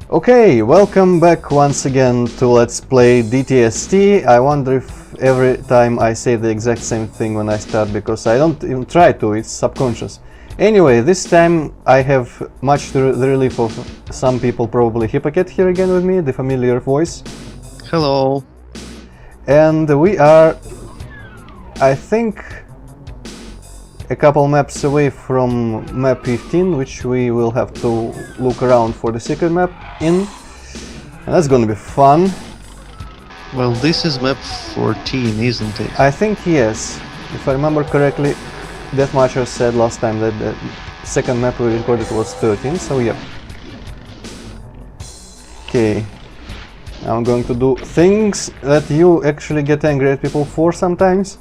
Okay, welcome back once again to Let's Play DTS-T. I wonder if every time I say the exact same thing when I start, because I don't even try to, it's subconscious. Anyway, this time I have much to the relief of some people, probably Hippocat here again with me, the familiar voice. Hello. And we are, I think, a couple maps away from map 15, which we will have to look around for the secret map in. And that's gonna be fun. Well, this is map 14, isn't it? I think yes. If I remember correctly, Deathmatcher said last time that the second map we recorded was 13, so yeah. Okay. I'm going to do things that you actually get angry at people for sometimes.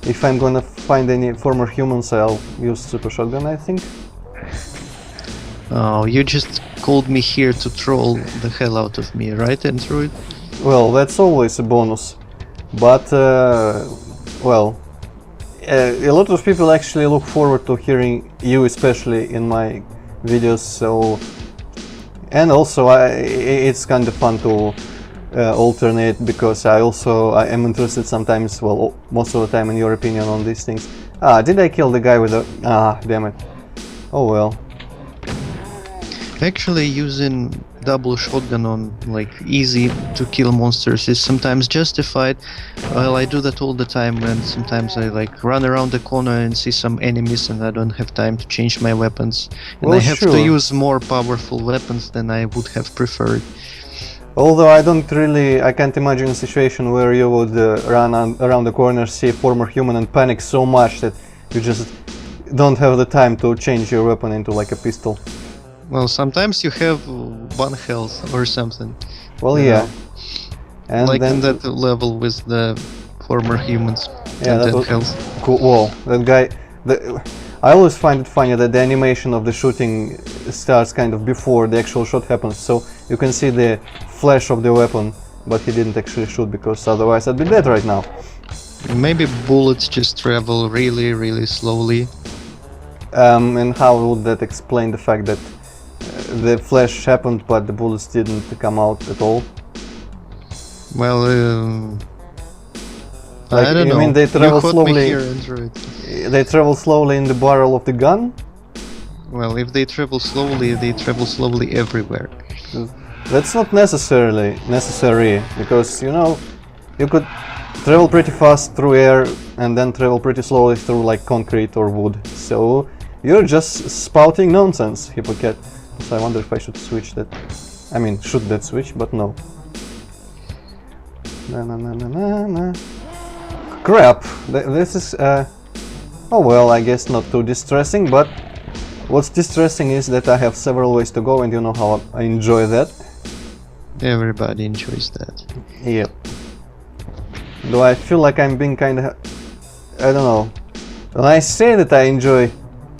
If I'm gonna find any former humans, I'll use super shotgun, I think. Oh, you just called me here to troll the hell out of me, right, Antroid? Well, that's always a bonus. But, well, a lot of people actually look forward to hearing you, especially in my videos, so... And also, it's kind of fun to alternate, because I am interested sometimes, well, most of the time, in your opinion on these things. Ah, did I kill the guy with the... Ah, damn it. Oh well. Actually, using double shotgun on, like, easy to kill monsters is sometimes justified. Well, I do that all the time, and sometimes I, like, run around the corner and see some enemies and I don't have time to change my weapons. And Well, I have sure. to use more powerful weapons than I would have preferred. Although I can't imagine a situation where you would run around the corner, see a former human and panic so much that you just don't have the time to change your weapon into like a pistol. Well, sometimes you have one health or something. Well, you yeah. know. And Like then, in that level with the former humans. yeah, and that then was health. cool. Whoa, that guy. I always find it funny that the animation of the shooting starts kind of before the actual shot happens, so you can see the flash of the weapon, but he didn't actually shoot, because otherwise I'd be dead right now. Maybe bullets just travel really, really slowly. And how would that explain the fact that the flash happened, but the bullets didn't come out at all? Well, Like, I don't you know. mean they travel you caught slowly? Me here, Android. They travel slowly in the barrel of the gun? Well, if they travel slowly everywhere. That's not necessary, because, you know, you could travel pretty fast through air and then travel pretty slowly through like concrete or wood. So you're just spouting nonsense, Hippocat. So I wonder if I should switch that. I mean, should that switch, but no. Na. Crap! This is oh well, I guess not too distressing, but what's distressing is that I have several ways to go, and you know how I enjoy that. Everybody enjoys that. Yep. Though I feel like I'm being kinda... I don't know. When I say that I enjoy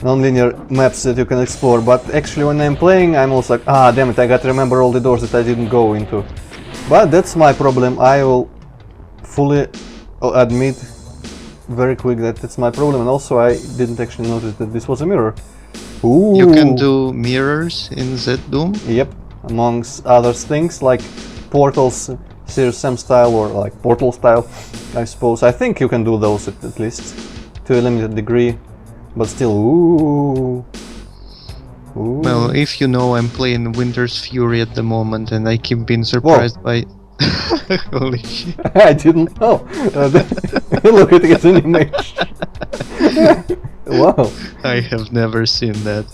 non-linear maps that you can explore, but actually when I'm playing I'm also like, ah damn it, I gotta remember all the doors that I didn't go into. But that's my problem. I will fully admit very quick that it's my problem, and also I didn't actually notice that this was a mirror. Ooh. You can do mirrors in Z-Doom? Yep, amongst other things like portals, Serious Sam style, or like Portal style, I suppose. I think you can do those at least to a limited degree, but still, ooh. Ooh. Well, if you know, I'm playing Winter's Fury at the moment, and I keep being surprised by... Holy shit. I didn't know. Look at his animation. Wow. I have never seen that.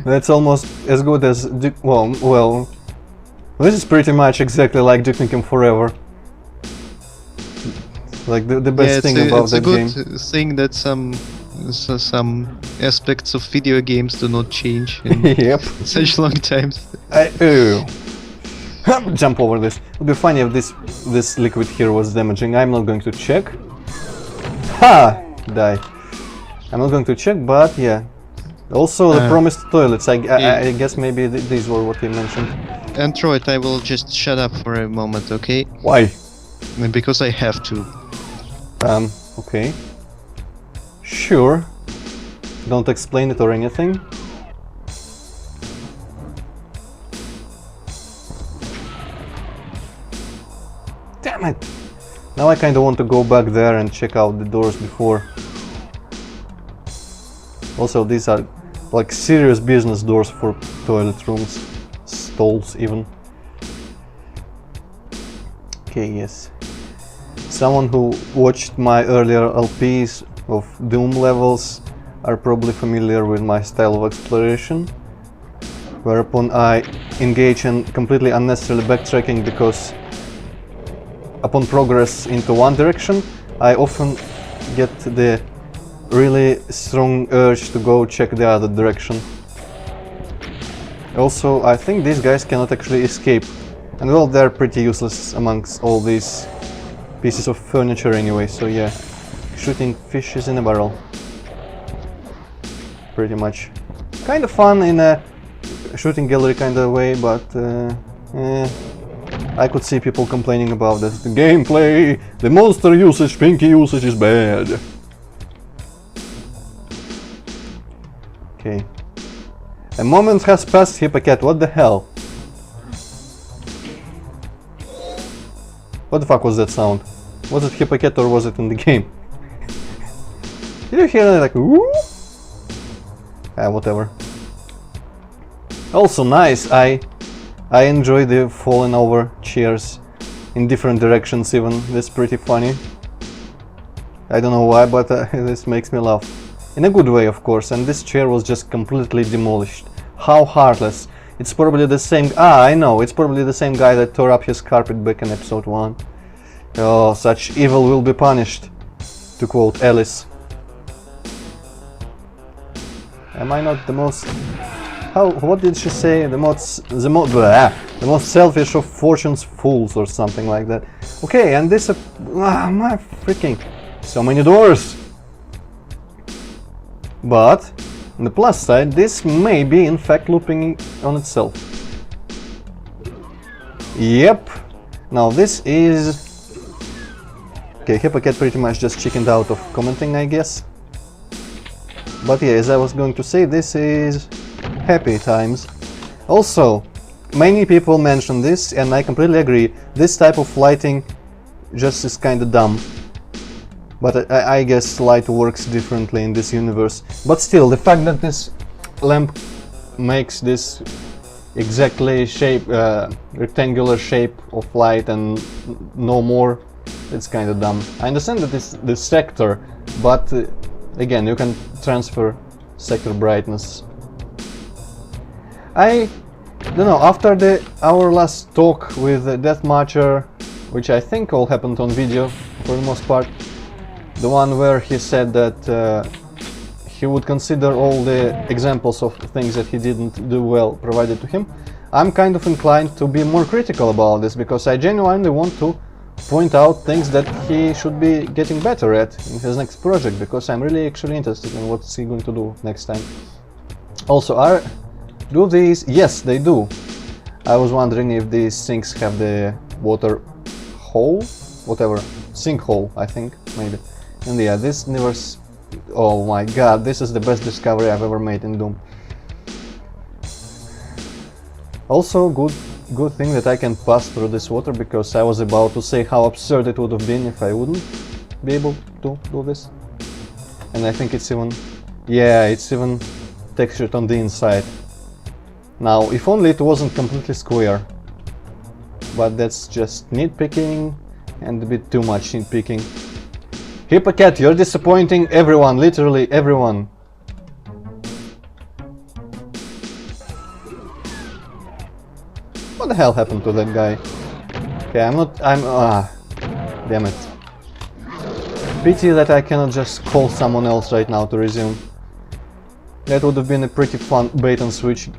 That's almost as good as well. This is pretty much exactly like Duke Nukem Forever. Like the best thing about that game. It's a good thing that some aspects of video games do not change in Yep. such long times. Jump over this. It would be funny if this liquid here was damaging. I'm not going to check. Ha! Die. I'm not going to check, but yeah. Also the promised toilets. I guess maybe these were what he mentioned. Antroid, I will just shut up for a moment, okay? Why? Because I have to. Okay. Sure. Don't explain it or anything. Damn it! Now I kinda want to go back there and check out the doors before. Also, these are like serious business doors for toilet rooms. Stalls even. Okay, yes. Someone who watched my earlier LPs of Doom levels are probably familiar with my style of exploration, whereupon I engage in completely unnecessary backtracking because upon progress into one direction, I often get the really strong urge to go check the other direction. Also, I think these guys cannot actually escape, and well, they're pretty useless amongst all these pieces of furniture anyway, so yeah, shooting fishes in a barrel. Pretty much. Kind of fun in a shooting gallery kind of way, but I could see people complaining about this. The gameplay, the monster usage, pinky usage is bad. Okay. A moment has passed, Hippocat, what the hell? What the fuck was that sound? Was it Hippocat or was it in the game? Did you hear it like whoo? Whatever. Also nice, I enjoy the falling over chairs in different directions even. That's pretty funny. I don't know why, but this makes me laugh. In a good way, of course, and this chair was just completely demolished. How heartless. It's probably the same... I know, it's probably the same guy that tore up his carpet back in episode 1. Oh, such evil will be punished, to quote Alice. Am I not the most... what did she say? The most selfish of fortune's fools or something like that. Okay, and this... my freaking... So many doors! But, on the plus side, this may be in fact looping on itself. Yep. Now this is... Okay, Hippocat pretty much just chickened out of commenting, I guess. But yeah, as I was going to say, this is happy times. Also, many people mention this, and I completely agree. This type of lighting just is kinda dumb. But I guess light works differently in this universe. But still, the fact that this lamp makes this exactly rectangular shape of light and no more, it's kind of dumb. I understand that it's the sector, but again, you can transfer sector brightness. I don't know, after our last talk with Deathmatcher, which I think all happened on video for the most part, the one where he said that he would consider all the examples of things that he didn't do well provided to him, I'm kind of inclined to be more critical about this, because I genuinely want to point out things that he should be getting better at in his next project, because I'm really actually interested in what's he going to do next time. Also, do these? Yes, they do. I was wondering if these sinks have the water hole, whatever, sink hole, I think, maybe. And yeah, this never... Oh my god, this is the best discovery I've ever made in Doom. Also, good thing that I can pass through this water, because I was about to say how absurd it would have been if I wouldn't be able to do this. And I think it's even... yeah, it's even textured on the inside. Now, if only it wasn't completely square. But that's just nitpicking, and a bit too much nitpicking. Hippocat, you're disappointing everyone, literally everyone. What the hell happened to that guy? Okay, damn it. Pity that I cannot just call someone else right now to resume. That would have been a pretty fun bait and switch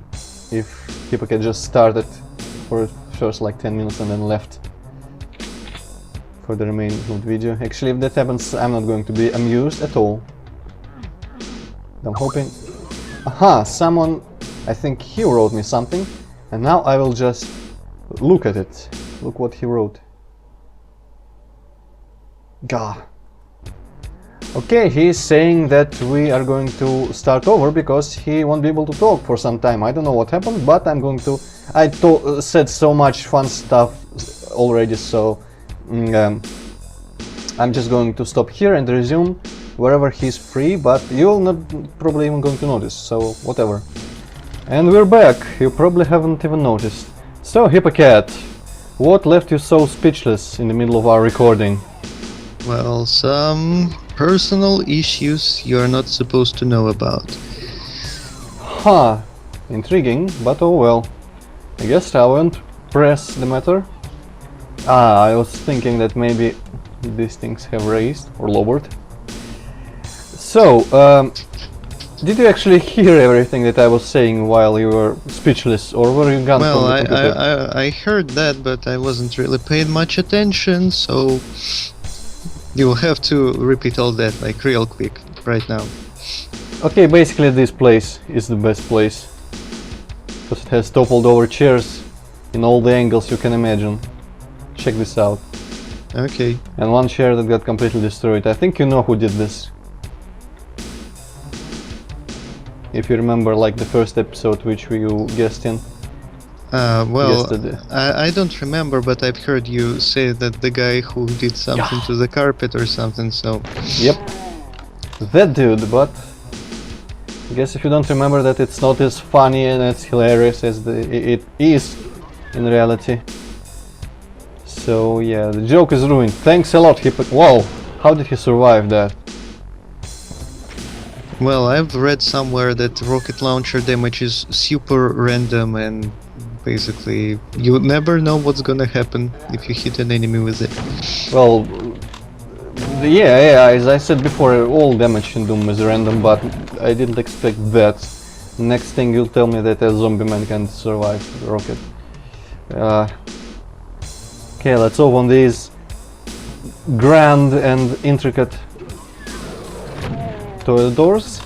if Hippocat just started for first like 10 minutes and then left for the remaining of the video. Actually, if that happens, I'm not going to be amused at all. I'm hoping... Aha! Someone... I think he wrote me something, and now I will just look at it. Look what he wrote. Gah. Okay, he's saying that we are going to start over because he won't be able to talk for some time. I don't know what happened, but I'm going to... I said so much fun stuff already, so I'm just going to stop here and resume wherever he's free, but you'll not probably even going to notice, so whatever. And we're back. You probably haven't even noticed. So, Hippocat, what left you so speechless in the middle of our recording? Well, some personal issues you're not supposed to know about. Huh, intriguing, but oh well. I guess I won't press the matter. I was thinking that maybe these things have raised or lowered. So, did you actually hear everything that I was saying while you were speechless, or were you gone Well, from the computer? I heard that, but I wasn't really paying much attention, so you'll have to repeat all that like real quick right now. Okay, basically this place is the best place, because it has toppled over chairs in all the angles you can imagine. Check this out. Okay. And one chair that got completely destroyed. I think you know who did this. If you remember, like the first episode which you guessed in. Well, Yesterday. I don't remember, but I've heard you say that the guy who did something to the carpet or something, so... Yep. That dude, but... I guess if you don't remember that, it's not as funny and as hilarious as it is in reality. So yeah, the joke is ruined. Thanks a lot, Wow, how did he survive that? Well, I've read somewhere that rocket launcher damage is super random and basically you never know what's gonna happen if you hit an enemy with it. Well, yeah, as I said before, all damage in Doom is random, but I didn't expect that. Next thing you'll tell me that a zombie man can survive the rocket. Okay, let's open these grand and intricate toilet doors.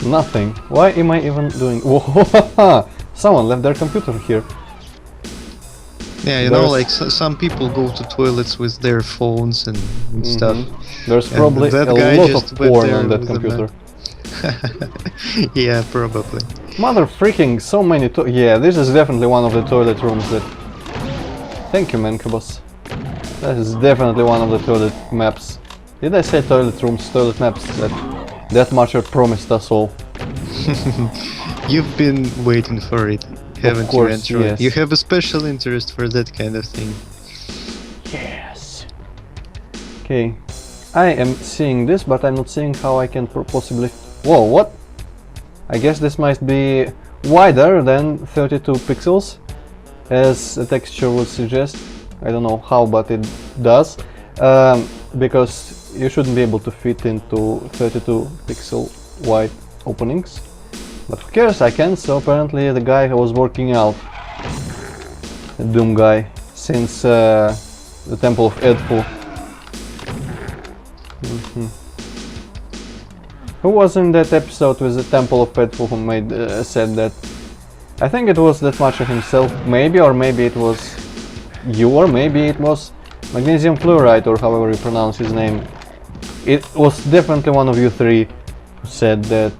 Nothing. Why am I even doing... Whoa, someone left their computer here. Yeah, you know, like some people go to toilets with their phones and stuff. There's And probably that a guy lot just of went porn there on that with a computer. Yeah, probably. Mother freaking so many yeah, this is definitely one of the toilet rooms that... Thank you, Mancabos. That is definitely one of the toilet maps. Did I say toilet rooms, toilet maps? That Deathmatcher promised us all. You've been waiting for it, haven't course, you, Antroid? yes. You have a special interest for that kind of thing. Yes. Okay. I am seeing this, but I'm not seeing how I can possibly... Whoa, what? I guess this might be wider than 32 pixels, as the texture would suggest. I don't know how, but it does. Because you shouldn't be able to fit into 32 pixel wide openings. But who cares, I can, so apparently the guy who was working out, the Doom guy, since the Temple of Edfu. Who was in that episode with the Temple of Edfu who made said that? I think it was Deathmatcher himself, maybe, or maybe it was you, or maybe it was Magnesium Fluoride, or however you pronounce his name. It was definitely one of you three who said that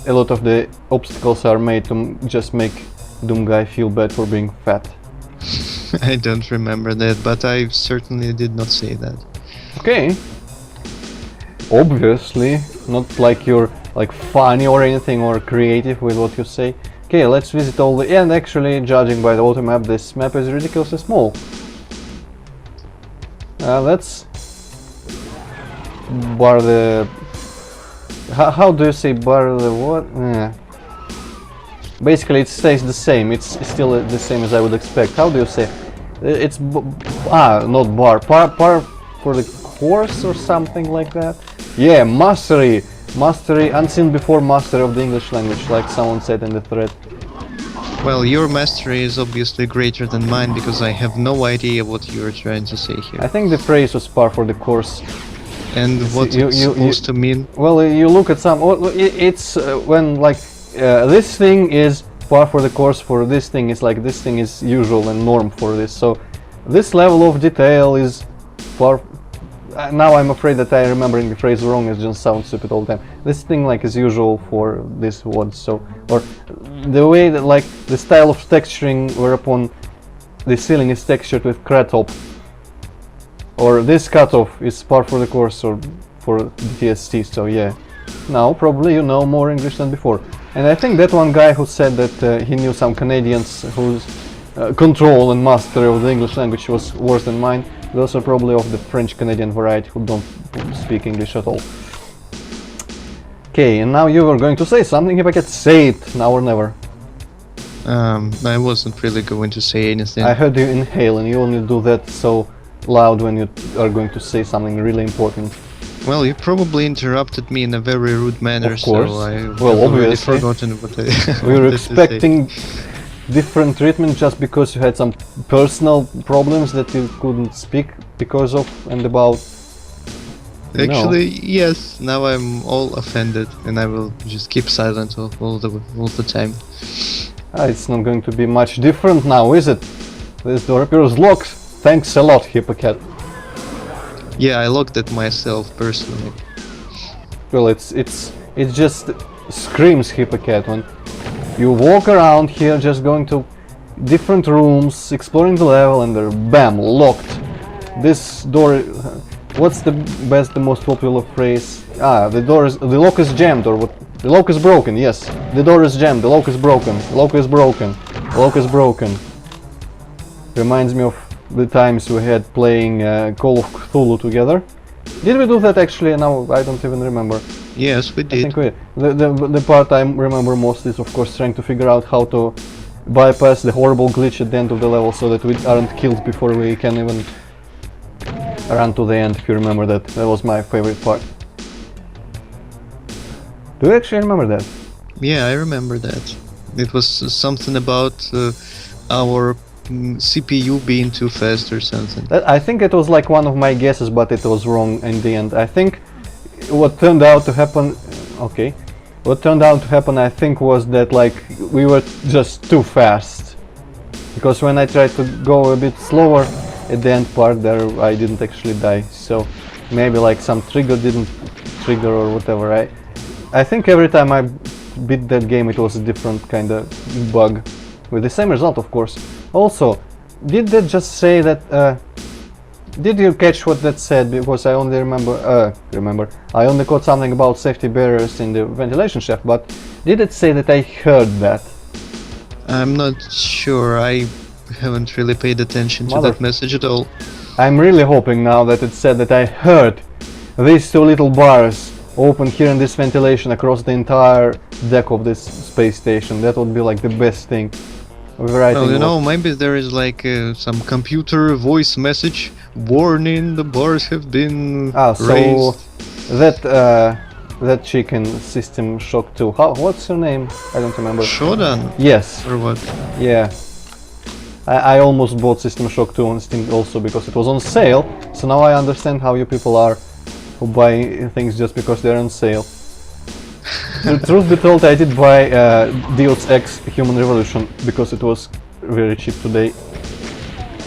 a lot of the obstacles are made to just make Doom guy feel bad for being fat. I don't remember that, but I certainly did not say that. Okay. Obviously, not like you're like funny or anything or creative with what you say. Okay, let's visit all the... And actually, judging by the auto map, this map is ridiculously small. Let's bar the... How do you say bar the what? Basically, it stays the same. It's still the same as I would expect. How do you say? It's not bar. Par for the course or something like that. Yeah, mastery. Mastery, unseen before mastery of the English language, like someone said in the thread. Well, your mastery is obviously greater than mine because I have no idea what you're trying to say here. I think the phrase was par for the course. And what it's supposed to mean? Well, you look at some... It's when like this thing is par for the course for this thing is like this thing is usual and norm for this. So this level of detail is par... now I'm afraid that I'm remembering the phrase wrong. It just sounds stupid all the time. This thing like is usual for this word. So, or the way that like the style of texturing whereupon the ceiling is textured with cratop, or this cutoff is par for the course or for DTS-T, so yeah. Now probably you know more English than before. And I think that one guy who said that he knew some Canadians whose control and mastery of the English language was worse than mine, those are probably of the French-Canadian variety who don't speak English at all. Okay, and now you were going to say something. If I could say it now or never. I wasn't really going to say anything. I heard you inhale, and you only do that so loud when you are going to say something really important. Well, you probably interrupted me in a very rude manner, Of course. so I Well, have already obviously. forgotten what I We were wanted to say. expecting different treatment just because you had some personal problems that you couldn't speak because of and about. Actually, yes. Now I'm all offended, and I will just keep silent all the time. It's not going to be much different now, is it? This door appears locked. Thanks a lot, Hippocat. Yeah, I locked it myself personally. Well, it just screams Hippocat when you walk around here, just going to different rooms, exploring the level, and they're bam, locked. This door. What's the most popular phrase? The lock is jammed, or what? The lock is broken. Yes, the door is jammed. The lock is broken. The lock is broken. The lock is broken. Reminds me of the times we had playing Call of Cthulhu together. Did we do that actually? Now I don't even remember. Yes, we I did. think we. The part I remember most is, of course, trying to figure out how to bypass the horrible glitch at the end of the level so that we aren't killed before we can even run to the end. If you remember that, that was my favorite part. Do you actually remember that? Yeah, I remember that. It was something about our CPU being too fast or something. I think it was like one of my guesses, but it was wrong in the end. I think what turned out to happen, I think was that like we were just too fast. Because when I tried to go a bit slower at the end part there, I didn't actually die. So maybe like some trigger didn't trigger or whatever. I think every time I beat that game it was a different kind of bug. With the same result, of course. Also, did that just say that, did you catch what that said? Because I only I only caught something about safety barriers in the ventilation shaft, but did it say that I heard that? I'm not sure. I haven't really paid attention to that message at all. I'm really hoping now that it said that I heard these two little bars open here in this ventilation across the entire deck of this space station. That would be like the best thing. Well, you know, maybe there is like some computer voice message. Warning, the bars have been raised. So that chick in System Shock 2. What's her name? I don't remember. Shodan? Yes. Or what? Yeah. I almost bought System Shock 2 on Steam also because it was on sale. So now I understand how you people are who buy things just because they're on sale. The truth be told, I did buy Deus Ex Human Revolution because it was very cheap today,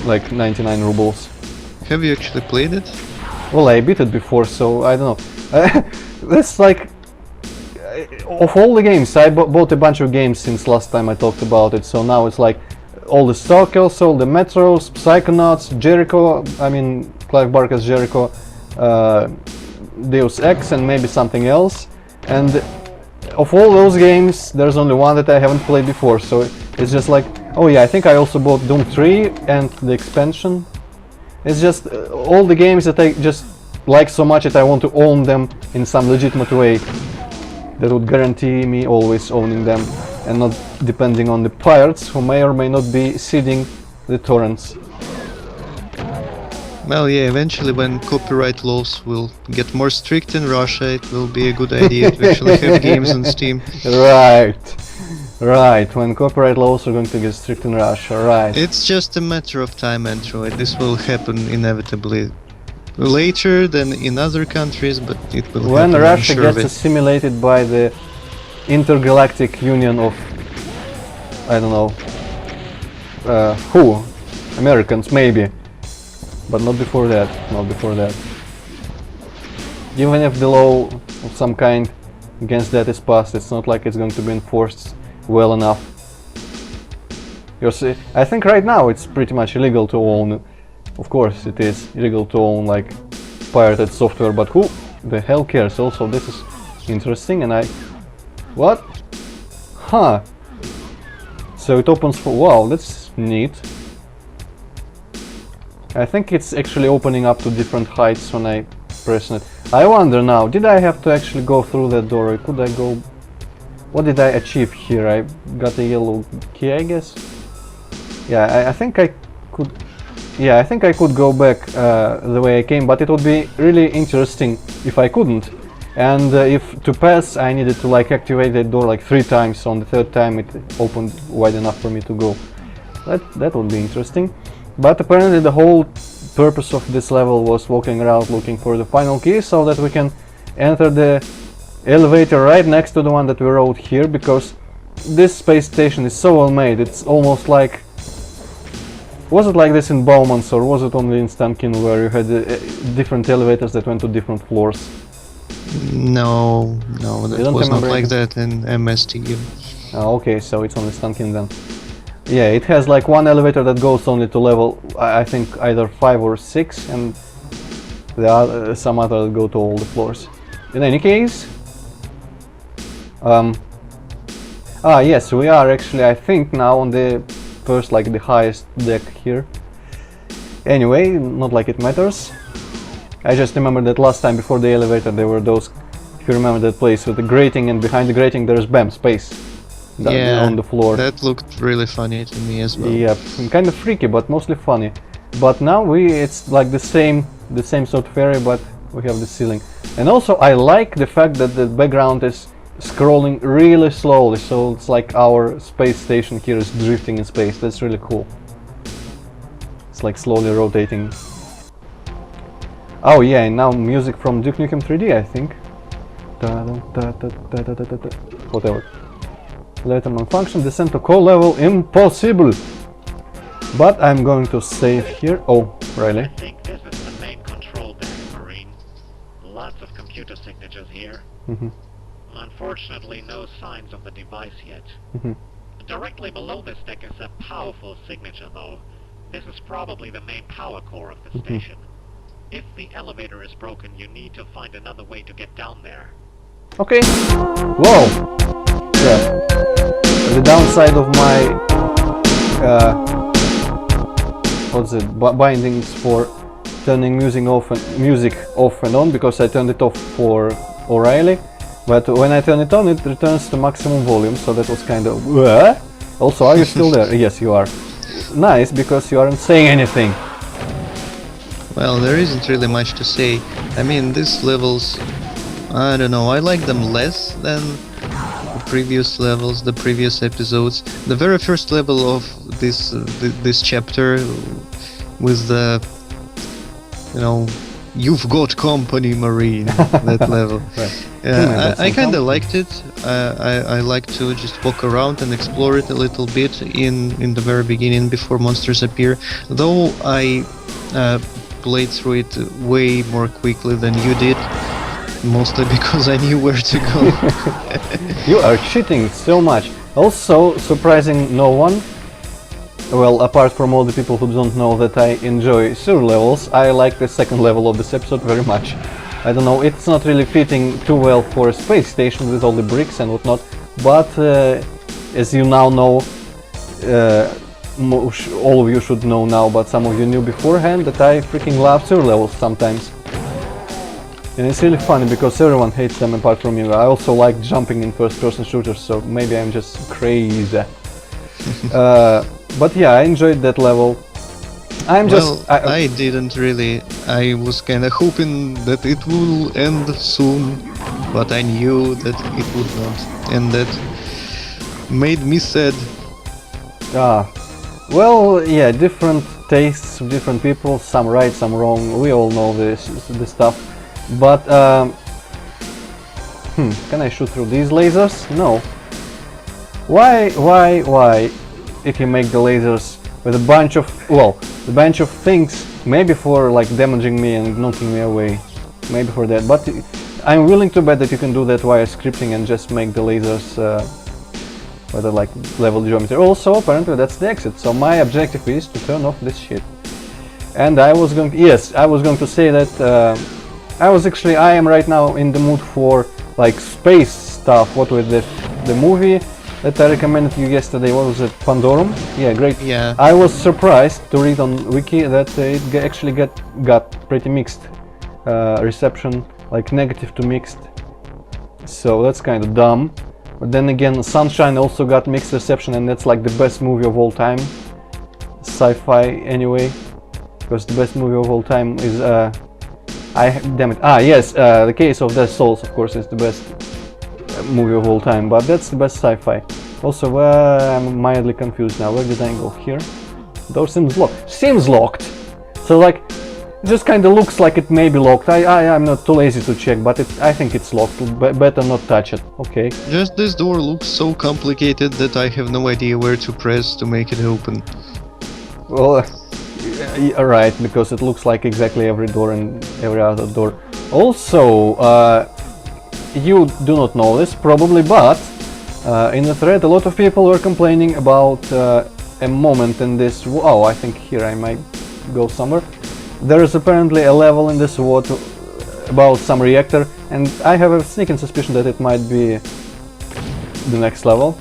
like 99 rubles. Have you actually played it? Well, I beat it before, so I don't know. That's like, of all the games, I bought a bunch of games since last time I talked about it, so now it's like all the Stalkers, all the Metros, Psychonauts, Jericho, I mean Clive Barker's Jericho, Deus Ex and maybe something else. And of all those games, there's only one that I haven't played before, so it's just like, oh yeah, I think I also bought Doom 3 and the expansion. It's just all the games that I just like so much that I want to own them in some legitimate way that would guarantee me always owning them and not depending on the pirates who may or may not be seeding the torrents. Well, yeah, eventually when copyright laws will get more strict in Russia, it will be a good idea to actually have games on Steam. Right, when copyright laws are going to get strict in Russia, right. It's just a matter of time, Antroid. This will happen inevitably. Later than in other countries, but it will happen. When Russia sure gets assimilated by the intergalactic union of, I don't know, who? Americans, maybe. But not before that, not before that. Even if the law of some kind against that is passed, it's not like it's going to be enforced well enough. Because I think right now it's pretty much illegal to own. Of course, it is illegal to own like pirated software, but who the hell cares? Also, this is interesting, and what? Huh. So it opens for... Wow, that's neat. I think it's actually opening up to different heights when I press it. I wonder now, did I have to actually go through that door, or could I go... What did I achieve here? I got a yellow key, I guess? Yeah, I think I could... Yeah, I think I could go back the way I came, but it would be really interesting if I couldn't. And if to pass, I needed to like activate that door like 3 times. On the 3rd time it opened wide enough for me to go. That would be interesting. But apparently the whole purpose of this level was walking around looking for the final key, so that we can enter the elevator right next to the one that we rode here, because this space station is so well made. It's almost like... Was it like this in Bowman's, or was it only in Stankin, where you had different elevators that went to different floors? No, that was not like that in MSTU. Oh, okay, so it's only Stankin then. Yeah, it has like one elevator that goes only to level, I think either 5 or 6, and some other that go to all the floors. In any case... yes, we are actually, I think, now on the first, like the highest deck here. Anyway, not like it matters. I just remember that last time before the elevator there were those, if you remember that place with the grating, and behind the grating there's BAM space on the floor. That looked really funny to me as well. Yeah, kind of freaky, but mostly funny. But now it's like the same sort of area, but we have the ceiling. And also I like the fact that the background is scrolling really slowly, so it's like our space station here is drifting in space. That's really cool. It's like slowly rotating. Oh yeah, and now music from Duke Nukem 3D, I think. Whatever. Later malfunction, descent to core level, impossible! But I'm going to save here. Oh, really? I think this is the main control deck, Marine. Lots of computer signatures here. Unfortunately, no signs of the device yet. Directly below this deck is a powerful signature, though. This is probably the main power core of the station. If the elevator is broken, you need to find another way to get down there. Okay. Whoa! Yeah. The downside of my... what's it? Bindings for turning music off and on, because I turned it off for O'Reilly. But when I turn it on, it returns to maximum volume, so that was kind of... Also, are you still there? Yes, you are. Nice, because you aren't saying anything. Well, there isn't really much to say. I mean, these levels, I don't know, I like them less than the previous levels, the previous episodes. The very first level of this chapter with the, you know, you've got company, Marine, that level. Right. I kind of liked it. I like to just walk around and explore it a little bit in the very beginning before monsters appear. Though I played through it way more quickly than you did, mostly because I knew where to go. You are cheating so much. Also, surprising no one, well, apart from all the people who don't know that I enjoy sewer levels, I like the second level of this episode very much. I don't know, it's not really fitting too well for a space station with all the bricks and whatnot, but as you now know, all of you should know now, but some of you knew beforehand, that I freaking love sewer levels sometimes. And it's really funny because everyone hates them apart from you. I also like jumping in first-person shooters, so maybe I'm just crazy. But yeah, I enjoyed that level. I didn't really. I was kinda hoping that it will end soon, but I knew that it would not, and that made me sad. Well, yeah, different tastes of different people, some right, some wrong, we all know this stuff. But, can I shoot through these lasers? No. Why? If you make the lasers with a bunch of things, maybe for like damaging me and knocking me away, maybe for that, but I'm willing to bet that you can do that via scripting and just make the lasers with the like level geometry. Also, apparently that's the exit. So my objective is to turn off this shit. And I was going to say that I am right now in the mood for like space stuff. What with the movie that I recommended you yesterday, what was it, Pandorum? Yeah, great. Yeah. I was surprised to read on Wiki that it actually got pretty mixed reception, like negative to mixed. So that's kind of dumb. But then again, Sunshine also got mixed reception, and that's like the best movie of all time. Sci-fi anyway. Because the best movie of all time is The Case of Dead Souls, of course, is the best movie of all time, but that's the best sci-fi. Also, I'm mildly confused now. Where did I go? Here? Door seems locked. Seems locked! So like, it just kind of looks like it may be locked. I'm not too lazy to check, but I think it's locked. Better not touch it. Okay. Just this door looks so complicated that I have no idea where to press to make it open. Well, right, because it looks like exactly every door and every other door. Also, you do not know this probably, but in the thread a lot of people were complaining about a moment in this. Oh, I think here I might go somewhere. There is apparently a level in this world about some reactor, and I have a sneaking suspicion that it might be the next level,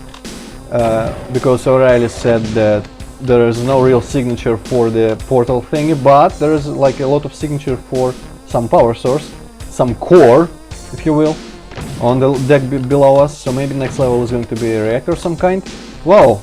because O'Reilly said that there is no real signature for the portal thingy, but there is like a lot of signature for some power source, some core, if you will, on the deck below us. So maybe next level is going to be a reactor of some kind. Wow,